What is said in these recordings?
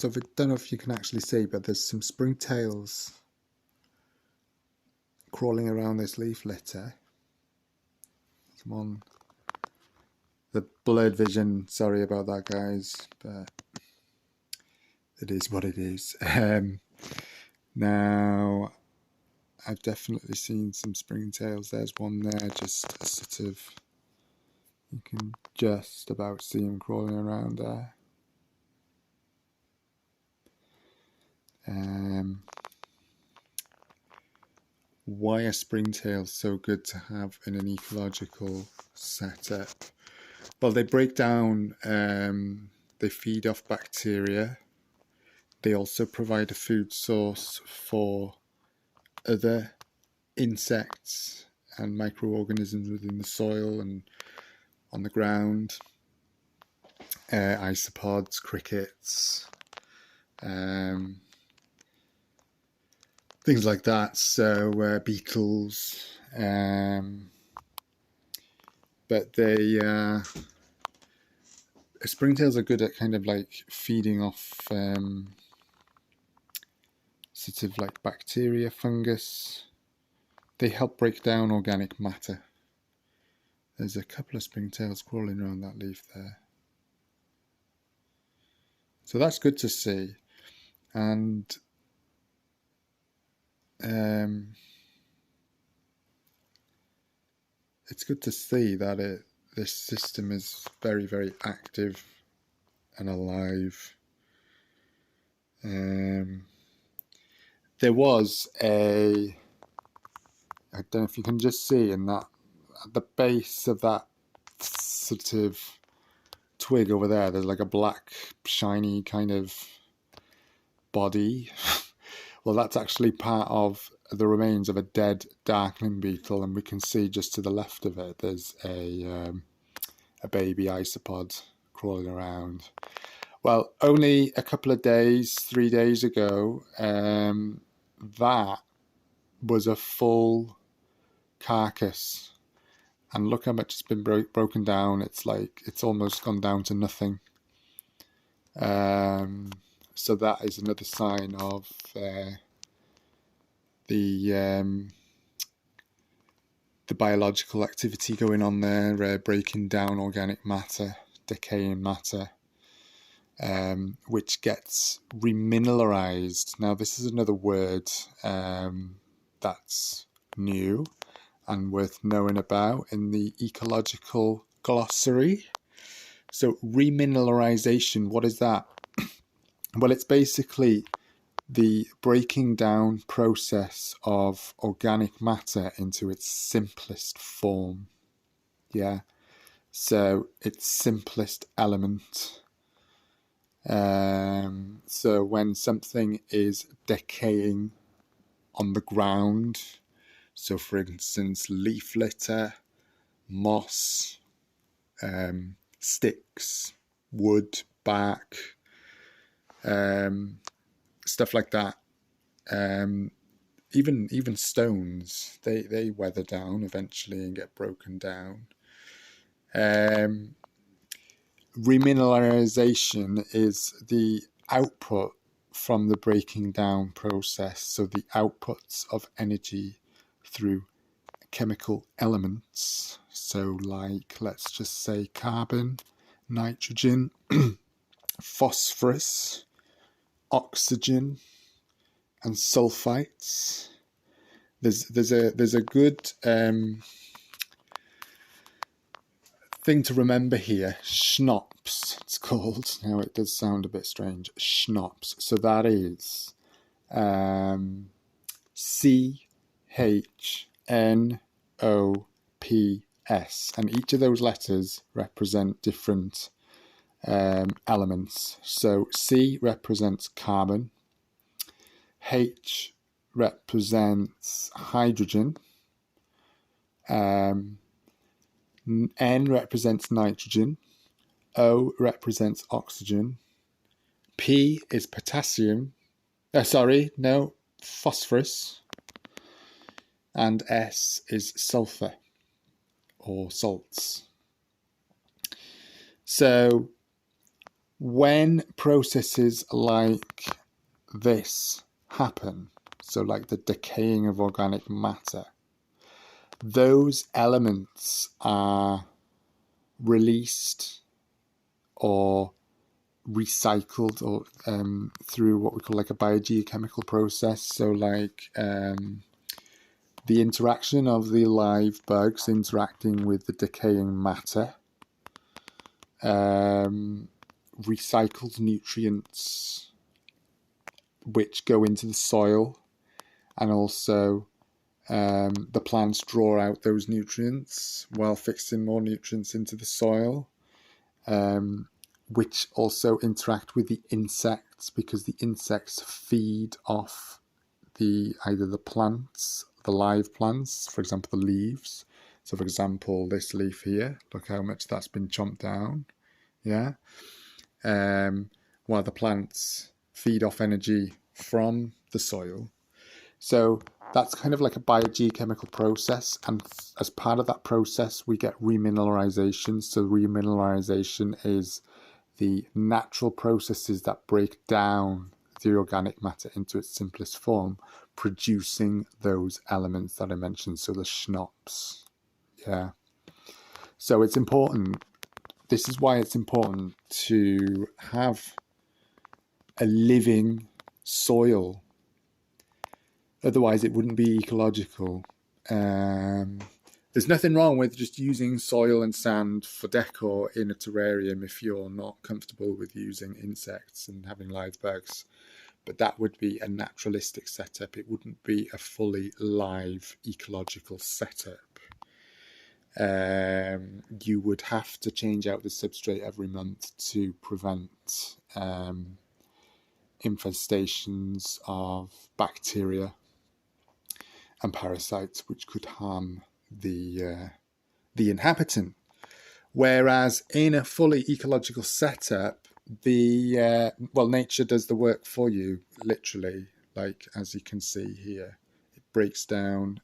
So I don't know if you can actually see, but there's some springtails crawling around this leaf litter. Come on. The blurred vision, sorry about that, guys, but it is what it is. Now, I've definitely seen some springtails. There's one there, just sort of, you can just about see him crawling around there. Why are springtails so good to have in an ecological setup? Well, they break down, they feed off bacteria. They also provide a food source for other insects and microorganisms within the soil and on the ground. Isopods, crickets, things like that. So beetles, but springtails are good at kind of like feeding off sort of like bacteria, fungus. They help break down organic matter. There's a couple of springtails crawling around that leaf there. So that's good to see. And it's good to see that this system is very, very active and alive. There was I don't know if you can just see in that, at the base of that sort of twig over there, there's like a black, shiny kind of body. Well, that's actually part of the remains of a dead darkling beetle, and we can see just to the left of it, there's a baby isopod crawling around. Well, only a couple of days, 3 days ago, that was a full carcass, and look how much it's been broken down. It's like it's almost gone down to nothing. So that is another sign of the biological activity going on there, breaking down organic matter, decaying matter, which gets remineralized. Now, this is another word that's new and worth knowing about in the ecological glossary. So remineralization, what is that? Well, it's basically the breaking down process of organic matter into its simplest form. Yeah, so its simplest element. So when something is decaying on the ground, so for instance leaf litter, moss, sticks, wood, bark, stuff like that, even stones, they weather down eventually and get broken down. Remineralization is the output from the breaking down process, so the outputs of energy through chemical elements, so like, let's just say carbon, nitrogen, phosphorus, oxygen, and sulfites. There's a good thing to remember here. Schnapps, it's called. Now it does sound a bit strange. Schnapps. So that is CHNOPS, and each of those letters represent different elements. So C represents carbon, H represents hydrogen, N represents nitrogen, O represents oxygen, P is potassium, phosphorus, and S is sulfur or salts. So When processes like this happen, so like the decaying of organic matter, those elements are released or recycled or through what we call like a biogeochemical process. So like the interaction of the live bugs interacting with the decaying matter, recycled nutrients which go into the soil, and also the plants draw out those nutrients while fixing more nutrients into the soil, which also interact with the insects, because the insects feed off either the plants, the live plants, for example the leaves. So for example this leaf here, look how much that's been chomped down, yeah, while the plants feed off energy from the soil. So that's kind of like a biogeochemical process, and as part of that process we get remineralization. So remineralization is the natural processes that break down the organic matter into its simplest form, producing those elements that I mentioned, so the schnapps. Yeah. So it's important, this is why it's important to have a living soil. Otherwise it wouldn't be ecological. There's nothing wrong with just using soil and sand for decor in a terrarium if you're not comfortable with using insects and having live bugs. But that would be a naturalistic setup. It wouldn't be a fully live ecological setup. You would have to change out the substrate every month to prevent infestations of bacteria and parasites which could harm the inhabitant. Whereas in a fully ecological setup, nature does the work for you, literally, like as you can see here. It breaks down,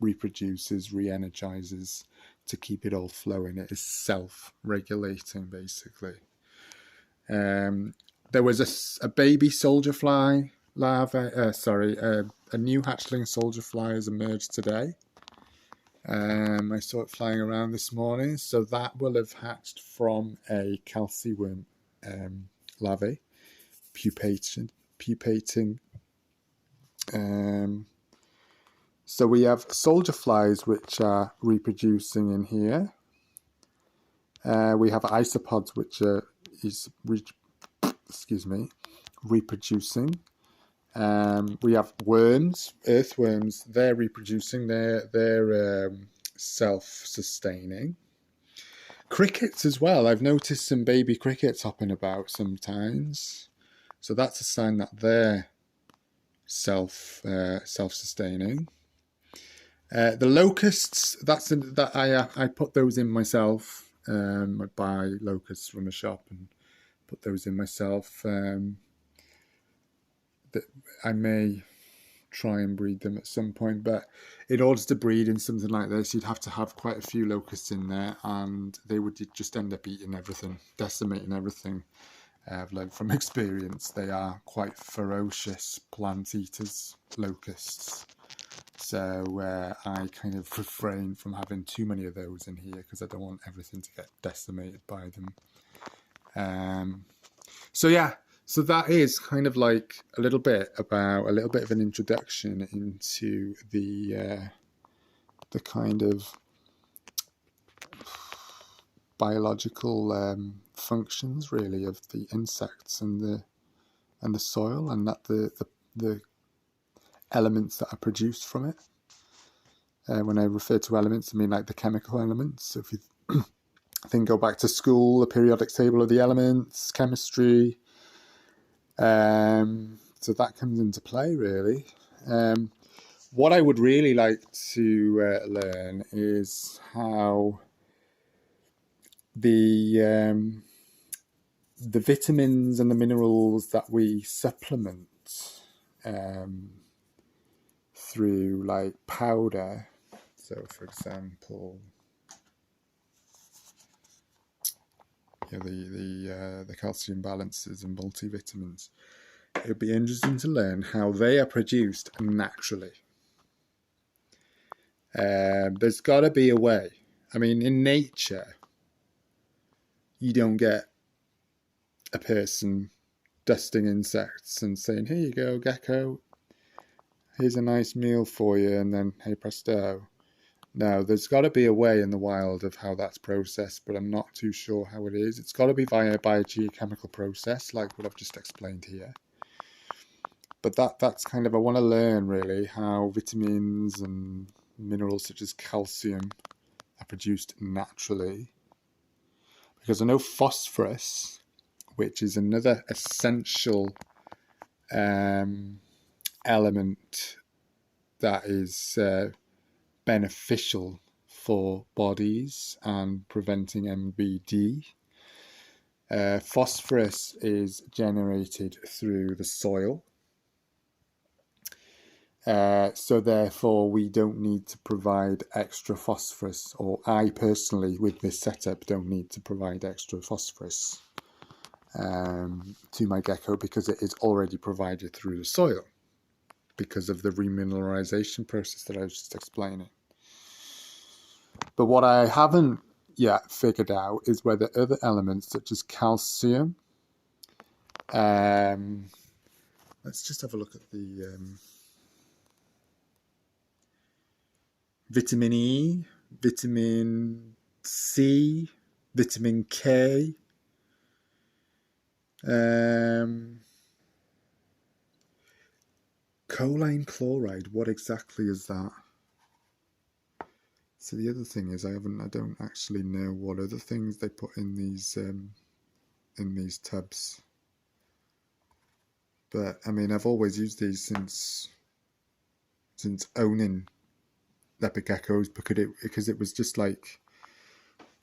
reproduces, re-energizes to keep it all flowing. It is self-regulating, basically. There was a baby soldier fly larva, a new hatchling soldier fly has emerged today. I saw it flying around this morning, so that will have hatched from a calciworm larvae, pupating. So we have soldier flies which are reproducing in here. We have isopods which are reproducing. We have worms, earthworms. They're reproducing. They're self-sustaining. Crickets as well. I've noticed some baby crickets hopping about sometimes, so that's a sign that they're self-sustaining. The locusts. I put those in myself. I buy locusts from a shop and put those in myself. I may try and breed them at some point, but in order to breed in something like this, you'd have to have quite a few locusts in there, and they would just end up eating everything, decimating everything. I've learned from experience they are quite ferocious plant eaters, locusts. So I kind of refrain from having too many of those in here because I don't want everything to get decimated by them. So that is kind of like a little bit of an introduction into the kind of biological functions, really, of the insects and the soil, and that the elements that are produced from it. When I refer to elements, I mean like the chemical elements. So if you go back to school, the periodic table of the elements, chemistry. So that comes into play, really. What I would really like to learn is how the vitamins and the minerals that we supplement through like powder. So for example, the calcium balances and multivitamins. It would be interesting to learn how they are produced naturally. There's got to be a way. I mean, in nature, you don't get a person dusting insects and saying, "Here you go, gecko. Here's a nice meal for you," and then, hey presto. No, there's got to be a way in the wild of how that's processed, but I'm not too sure how it is. It's got to be via a biogeochemical process, like what I've just explained here. But that's kind of, I want to learn really how vitamins and minerals such as calcium are produced naturally. Because I know phosphorus, which is another essential element that is beneficial for bodies and preventing MBD. Phosphorus is generated through the soil. So therefore we don't need to provide extra phosphorus, or I personally with this setup don't need to provide extra phosphorus to my gecko, because it is already provided through the soil because of the remineralization process that I was just explaining. But what I haven't yet figured out is whether other elements such as calcium, let's just have a look at the vitamin E, vitamin C, vitamin K, choline chloride. What exactly is that? So the other thing is I don't actually know what other things they put in these tubs. But I mean, I've always used these since owning leopard geckos, because it was just like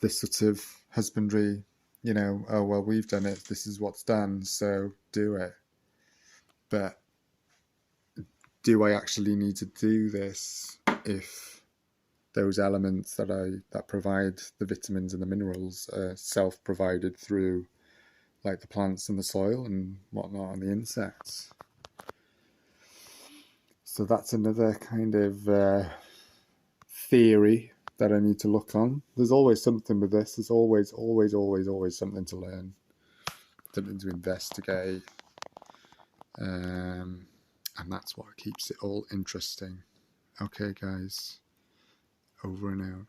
this sort of husbandry, oh well, we've done it, this is what's done, so do it. But do I actually need to do this if those elements that provide the vitamins and the minerals are self-provided through like the plants and the soil and whatnot and the insects? So that's another kind of theory that I need to look on. There's always something with this. There's always something to learn, something to investigate. And that's what keeps it all interesting. Okay, guys, over and out.